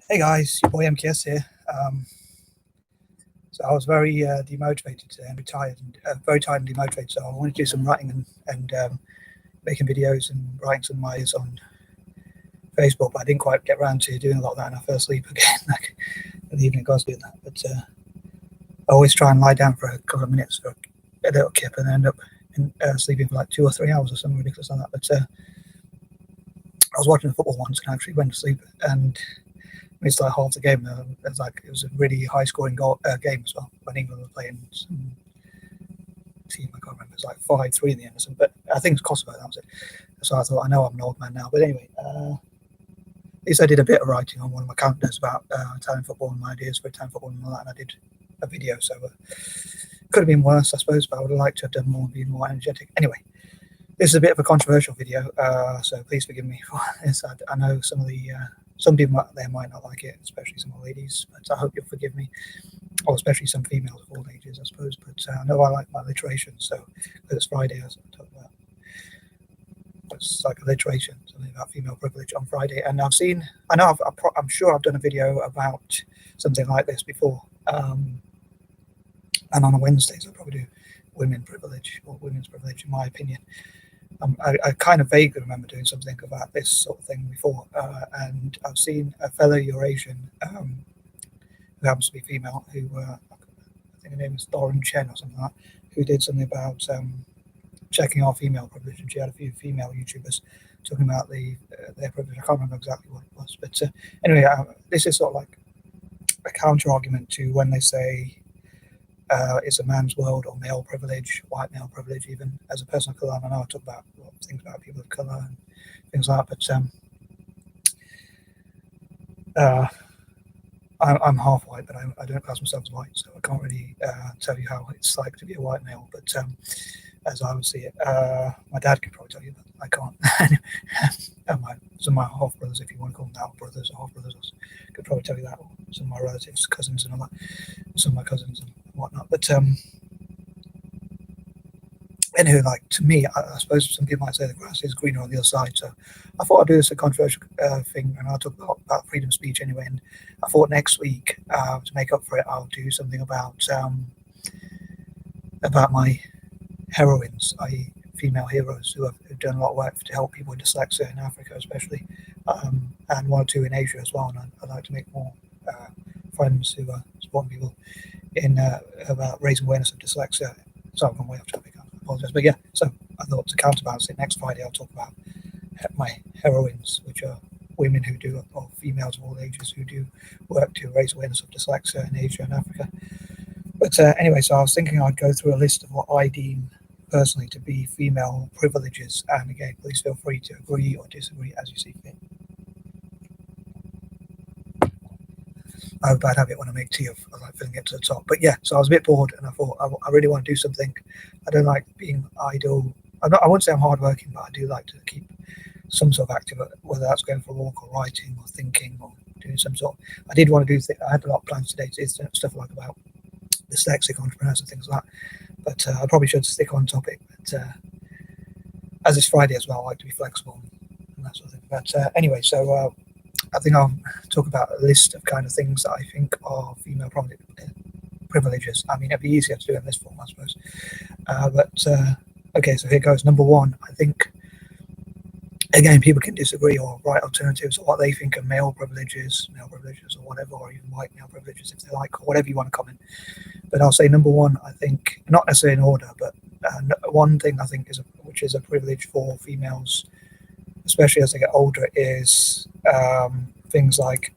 Hey guys, your boy M.K.S here. So I was very demotivated today and retired, and very tired and demotivated. So I wanted to do some writing and making videos and writing some of my ideas on Facebook, but I didn't quite get around to doing a lot of that, and I fell asleep again. Like in the evening, I was doing that. But I always try and lie down for a couple of minutes for a little kip, and end up sleeping for like 2 or 3 hours or something ridiculous like that. But I was watching football once and actually went to sleep and missed like half the game. It was a really high scoring game as well when England were playing some team. I can't remember. It was like 5-3 in the end or something. But I think it was Kosovo. That was it. So I thought, I know I'm an old man now. But anyway, at least I did a bit of writing on one of my calendars about Italian football and my ideas for Italian football and all that. And I did a video. So could have been worse, I suppose. But I would have liked to have done more, been more energetic. Anyway. This is a bit of a controversial video, so please forgive me for this. I know some people out there might not like it, especially some ladies, but I hope you'll forgive me, or especially some females of all ages, I suppose. But I know I like my alliteration, so it's Friday, as I talked about. It's like alliteration, something about female privilege on Friday, and I'm sure I've done a video about something like this before, and on a Wednesday, so I'll probably do women privilege or women's privilege, in my opinion. I kind of vaguely remember doing something about this sort of thing before, and I've seen a fellow Eurasian who happens to be female, who I think her name is Lauren Chen or something like that, who did something about checking our female privilege, and she had a few female YouTubers talking about their privilege. I can't remember exactly what it was, but anyway, this is sort of like a counter argument to when they say it's a man's world, or male privilege, white male privilege. Even as a person of colour, I know I talk about a lot of things about people of colour and things like that, but I'm half white, but I don't class myself as white, so I can't really tell you how it's like to be a white male. But as I would see it, my dad could probably tell you, but I can't. Some of my half brothers, if you want to call them now, brothers or half brothers, could probably tell you that, or some of my relatives, cousins, and all that, some of my cousins and whatnot. But anyway, like, to me, I suppose some people might say the grass is greener on the other side. So I thought I'd do this a controversial thing, and I'll talk about freedom of speech anyway. And I thought next week, to make up for it, I'll do something about my heroines, i.e. female heroes who've done a lot of work to help people with dyslexia in Africa, especially, and one or two in Asia as well. And I'd like to make more friends who are supporting people in about raising awareness of dyslexia. So I've gone way off topic. I apologize, but yeah. So I thought to counterbalance it, next Friday I'll talk about my heroines, which are women who do, or females of all ages who do work to raise awareness of dyslexia in Asia and Africa. But anyway, so I was thinking I'd go through a list of what I deem personally to be female privileges, and again, please feel free to agree or disagree as you see fit. I have a bad habit when I make tea of like filling it to the top. But yeah, so I was a bit bored, and I thought I really want to do something. I don't like being idle. I wouldn't say I'm hardworking, but I do like to keep some sort of active, whether that's going for a walk or writing or thinking or doing some sort. I did want to do. I had a lot of plans today to do stuff like about dyslexic entrepreneurs and things like that. But I probably should stick on topic. But as it's Friday as well, I like to be flexible and that sort of thing. But anyway, so I think I'll talk about a list of kind of things that I think are female privileges. I mean, it'd be easier to do in this form, I suppose. Okay, so here goes. Number one, I think, again, people can disagree or write alternatives or what they think are male privileges or whatever, or even white male privileges if they like, or whatever you want to comment. But I'll say number one, I think, not necessarily in order, but one thing I think which is a privilege for females, especially as they get older, is things like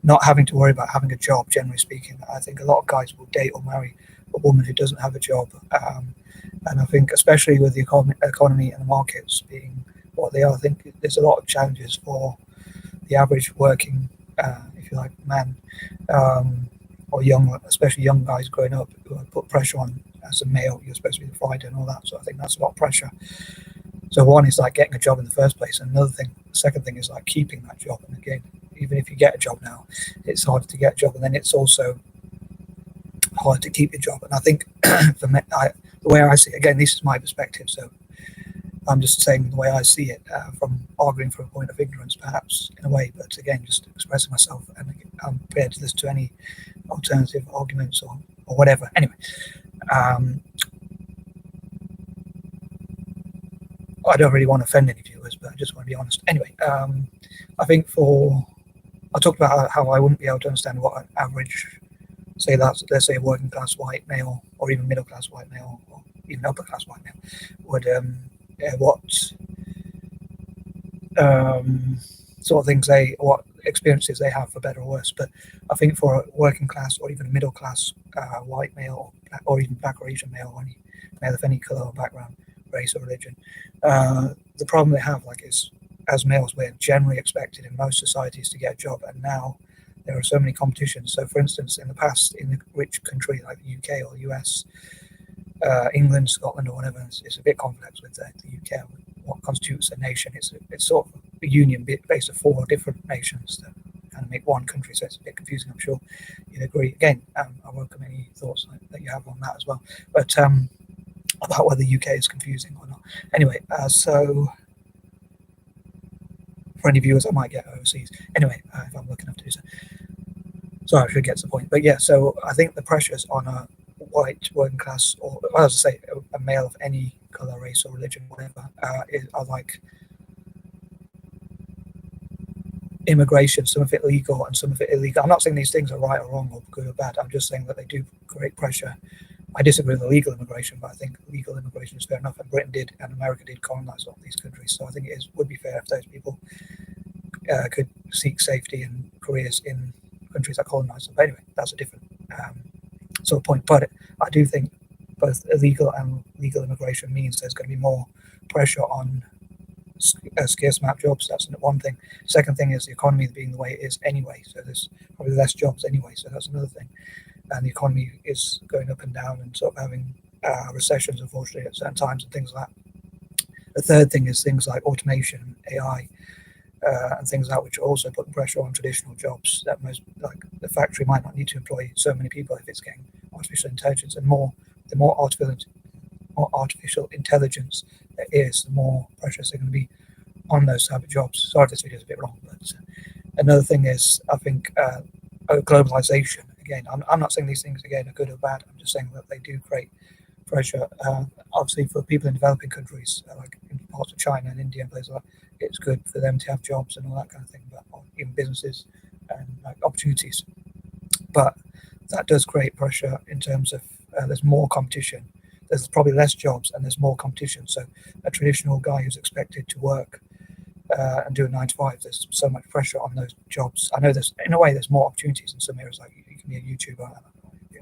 not having to worry about having a job, generally speaking. I think a lot of guys will date or marry a woman who doesn't have a job. And I think, especially with the economy and the markets being what they are, I think there's a lot of challenges for the average working, if you like, man, or especially young guys growing up, who are put pressure on as a male. You're supposed to be the fighter and all that. So I think that's a lot of pressure. So one is like getting a job in the first place, and the second thing is like keeping that job. And again, even if you get a job now, it's harder to get a job, and then it's also hard to keep your job. And I think for me, the way I see it, again, this is my perspective. So I'm just saying the way I see it, from arguing from a point of ignorance, perhaps, in a way, but again, just expressing myself, and I'm prepared to listen to any alternative arguments or whatever. Anyway, I don't really want to offend any viewers, but I just want to be honest. Anyway, I think I talked about how I wouldn't be able to understand what an average, let's say a working class white male, or even middle class white male, or even upper class white male, would what sort of things what experiences they have, for better or worse. But I think for a working class or even a middle class white male, or even black or Asian male, or any male of any color or background, race or religion, the problem they have, is, as males, we're generally expected in most societies to get a job, and now there are so many competitions. So, for instance, in the past, in a rich country like the UK or US, England, Scotland, or whatever, it's a bit complex with the UK. What constitutes a nation? It's sort of a union based of 4 different nations that kind of make one country. So it's a bit confusing. I'm sure you'd agree. Again, I welcome any thoughts that you have on that as well. But about whether the UK is confusing or not. Anyway, so for any viewers I might get overseas. Anyway, if I'm lucky enough to do so. Sorry, I should get to the point. But yeah, so I think the pressures on a white working class, or as I say, a male of any color, race, or religion, whatever, are like immigration, some of it legal and some of it illegal. I'm not saying these things are right or wrong or good or bad. I'm just saying that they do create pressure. I disagree with illegal immigration, but I think legal immigration is fair enough. And Britain did, and America did colonize all these countries. So I think it would be fair if those people could seek safety and careers in countries that colonize them. But anyway, that's a different sort of point. But I do think both illegal and legal immigration means there's going to be more pressure on scarce amount of jobs. That's one thing. Second thing is the economy being the way it is anyway. So there's probably less jobs anyway. So that's another thing. And the economy is going up and down and sort of having recessions, unfortunately, at certain times and things like that. The third thing is things like automation, AI, and things like that, which are also putting pressure on traditional jobs. That like the factory might not need to employ so many people if it's getting artificial intelligence, and the more artificial intelligence there is, the more pressures are going to be on those type of jobs. Sorry if this video is a bit wrong, but another thing is, I think, globalization. Again, I'm not saying these things again are good or bad. I'm just saying that they do create pressure. Obviously, for people in developing countries, like in parts of China and India and places like that, it's good for them to have jobs and all that kind of thing, but even businesses and opportunities. But that does create pressure in terms of there's more competition. There's probably less jobs and there's more competition. So a traditional guy who's expected to work and do a 9 to 5, there's so much pressure on those jobs. I know in a way there's more opportunities in some areas, like you can be a YouTuber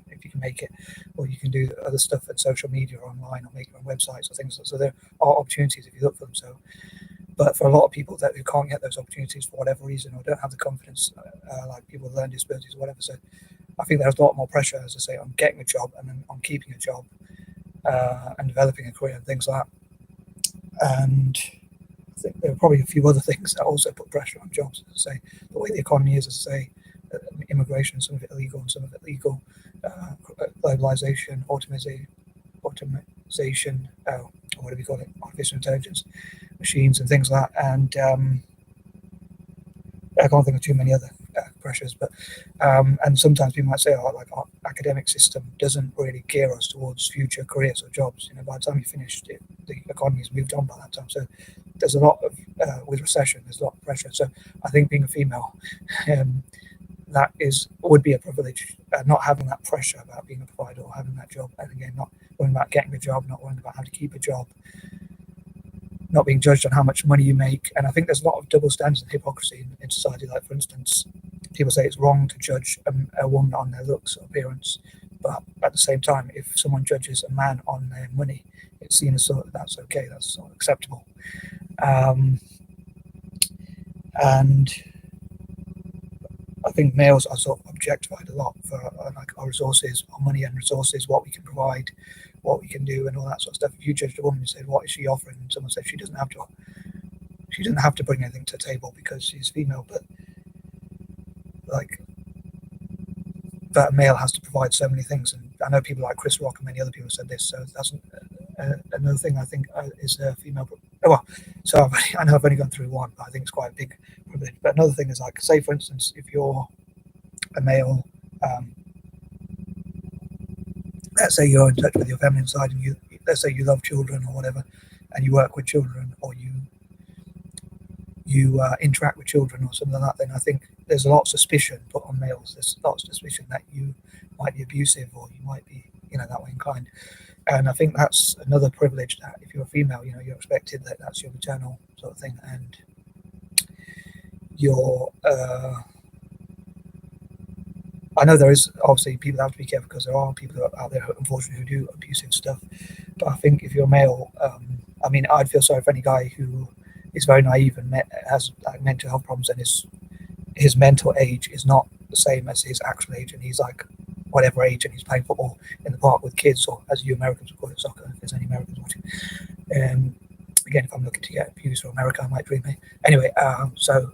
if you can make it, or you can do other stuff in social media or online, or make your own websites or things. So there are opportunities if you look for them. So, but for a lot of people who can't get those opportunities for whatever reason, or don't have the confidence, like people with learning disabilities or whatever, so I think there's a lot more pressure, as I say, on getting a job and then on keeping a job and developing a career and things like that. And I think there are probably a few other things that also put pressure on jobs. As I say, the way the economy is, as I say, immigration, some of it illegal and some of it legal, globalization, automation, or whatever you call it, artificial intelligence, machines and things like that. And I can't think of too many other pressures, but and sometimes people might say, like our academic system doesn't really gear us towards future careers or jobs. By the time you finish it, the economy's moved on by that time. So there's a lot of with recession, there's a lot of pressure. So I think being a female, that would be a privilege, not having that pressure about being a provider or having that job, and again, not worrying about getting a job, not worrying about how to keep a job, not being judged on how much money you make. And I think there's a lot of double standards and hypocrisy in society. Like, for instance, people say it's wrong to judge a woman on their looks or appearance, but at the same time, if someone judges a man on their money, it's seen as sort of that's okay, that's sort of acceptable. And I think males are sort of objectified a lot for like our resources, our money and resources, what we can provide, what we can do, and all that sort of stuff. If you judged a woman and said, "What is she offering?" and someone said she doesn't have to bring anything to the table because she's female, but a male has to provide so many things. And I know people like Chris Rock and many other people said this. So that's another thing I think is female well, so I know I've only gone through one, but I think it's quite a big privilege. But another thing is, like, say for instance, if you're a male, let's say you're in touch with your feminine side, and let's say you love children or whatever, and you work with children, or you interact with children or something like that, then I think there's a lot of suspicion put on males. There's a lot of suspicion that you might be abusive, or you might be, that way inclined. And I think that's another privilege, that if you're a female, you're expected that that's your maternal sort of thing, and you're I know there is obviously people that have to be careful, because there are people out there, unfortunately, who do abusive stuff. But I think if you're a male, I mean, I'd feel sorry for any guy who is very naive and has like mental health problems, and his mental age is not the same as his actual age, and he's like whatever age, and he's playing football in the park with kids, or as you Americans would call it, soccer, if there's any Americans watching. Again, if I'm looking to get views from America, I might dream me. Anyway, so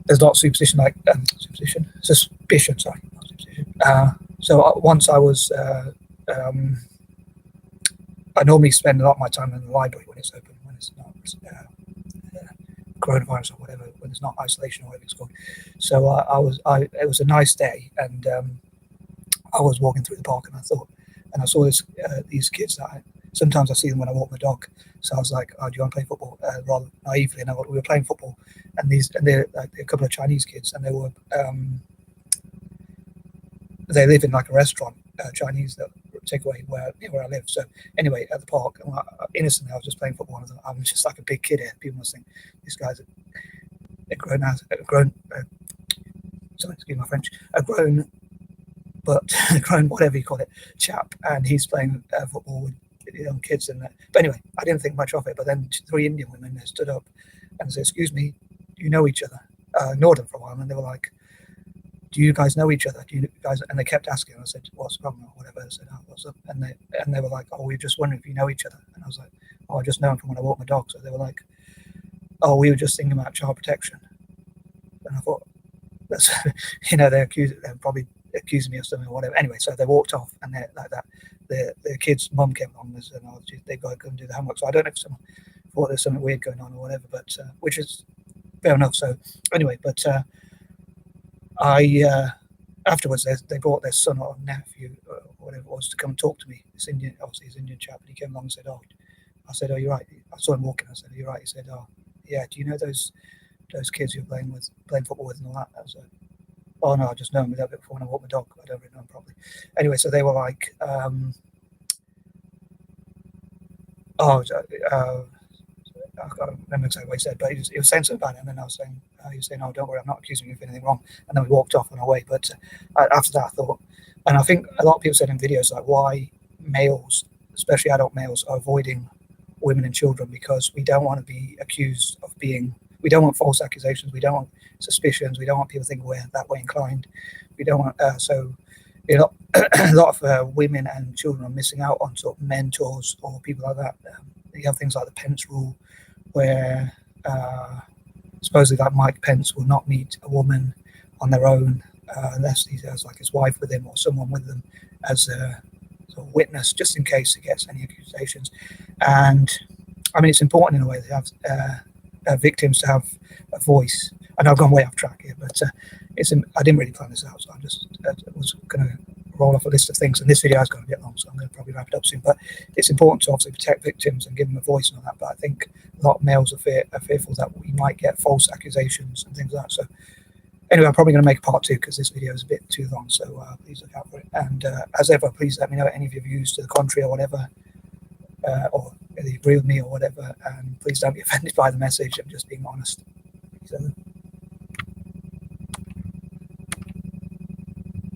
there's a lot of suspicion, sorry, not superstition. So once I was, I normally spend a lot of my time in the library when it's open, when it's not coronavirus or whatever, when it's not isolation or whatever it's called. So it was a nice day, and I was walking through the park, and I saw these kids that sometimes I see them when I walk my dog. So I was like, "Oh, do you want to play football?" Rather naively, and we were playing football, and they're like a couple of Chinese kids, and they live in like a restaurant, Chinese that take away where I live. So anyway, at the park, innocently, I was just playing football, and I'm just like a big kid here. People must think this guy's a grown, sorry, excuse my French, a grown, but grown, whatever you call it, chap, and he's playing football with young kids. And but anyway, I didn't think much of it. But then 3 Indian women stood up and said, "Excuse me, do you know each other?" Ignored them for a while, and they were like, "Do you guys know each other? Do you guys?" And they kept asking. I said, "What's the problem?" or whatever. I said, "Oh, what's up?" And they were like, "Oh, we were just wondering if you know each other." And I was like, "Oh, I just know him from when I walk my dog." So they were like, "Oh, we were just thinking about child protection." And I thought, that's they're probably accusing me of something or whatever. Anyway, so they walked off, and they're like that. The kid's mum came along and said, "Oh, they've got to go and do the homework." So I don't know if someone thought there's something weird going on or whatever, but which is fair enough. So anyway, but I afterwards they brought their son or nephew or whatever it was to come and talk to me. This Indian, obviously his Indian chap, and he came along and said, "Oh," I said, "Oh, you're right." I saw him walking. I said, "You're right." He said, "Oh, yeah. Do you know those kids you're playing football with and all that?" I was like, "Oh no, I just know them a little bit before when I walk my dog. I don't really know them properly." Anyway, so they were like, I can't remember exactly what he said, but he was saying something about it, and then I was saying, he was saying, "Oh, don't worry, I'm not accusing you of anything wrong." And then we walked off on our way. But after that, I thought, and I think a lot of people said in videos, like, why males, especially adult males, are avoiding women and children, because we don't want to be accused of being, we don't want false accusations, we don't want suspicions, we don't want people to think we're that way inclined. We don't want, a lot of women and children are missing out on sort of mentors or people like that. You have things like the Pence rule, where supposedly that Mike Pence will not meet a woman on their own unless he has like his wife with him or someone with them as a sort of witness, just in case he gets any accusations. And I mean, it's important in a way to have victims to have a voice. And I've gone way off track here, but I didn't really plan this out, so I just was going to roll off a list of things, and this video has gone a bit long, so I'm going to probably wrap it up soon. But it's important to obviously protect victims and give them a voice and all that. But I think a lot of males are fearful that we might get false accusations and things like that. So anyway, I'm probably going to make a part 2 because this video is a bit too long. So please look out for it. And as ever, please let me know any of your views to the contrary or whatever, or whether you agree with me or whatever. And please don't be offended by the message. I'm just being honest. So,